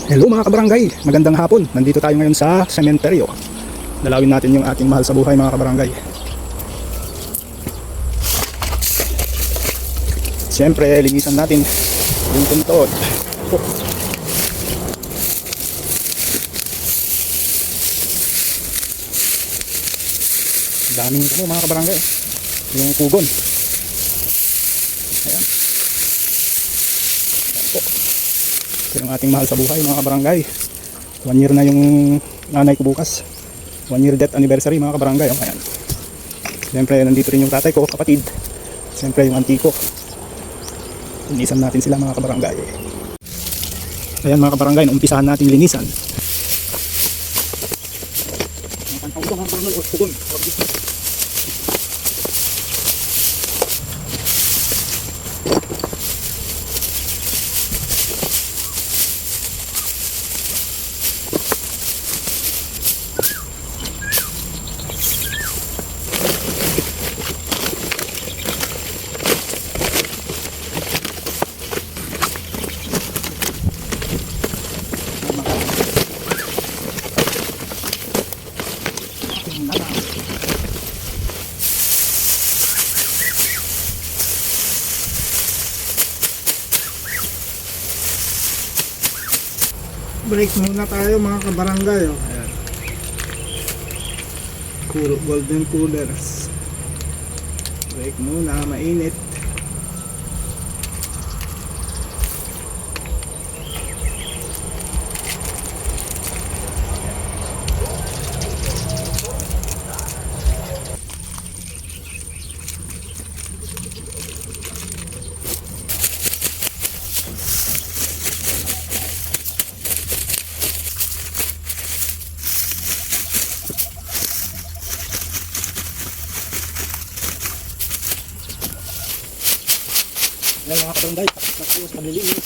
Hello mga kabarangay, magandang hapon. Nandito tayo ngayon sa sementeryo. Dalawin natin yung ating mahal sa buhay mga kabarangay. Siyempre, linisan natin yung puntod. Daming ito mga kabarangay. Yung pugon. Ayan. Ayan po. Ito yung ating mahal sa buhay mga kabarangay. 1 year na yung nanay ko bukas. 1 year death anniversary mga kabarangay. Ayan. Siyempre nandito rin yung tatay ko, kapatid. Siyempre yung auntie ko. Linisan natin sila mga kabarangay. Ayan mga kabarangay, umpisahan natin linisan. Break muna tayo mga kabarangay. Ayan. Golden coolers. Break muna, mainit. Ayan mga kabarangay, tapos paglilinis.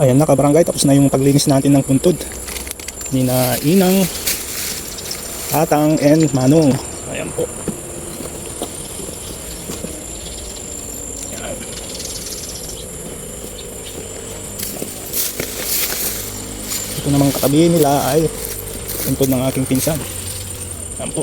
Ayan na kabarangay, tapos na yung paglinis natin ng puntod ni na Inang, Tatang, and Manong. Ayan po. Ayan. Ito namang katabi nila ay puntod ng aking pinsan. Ayan po.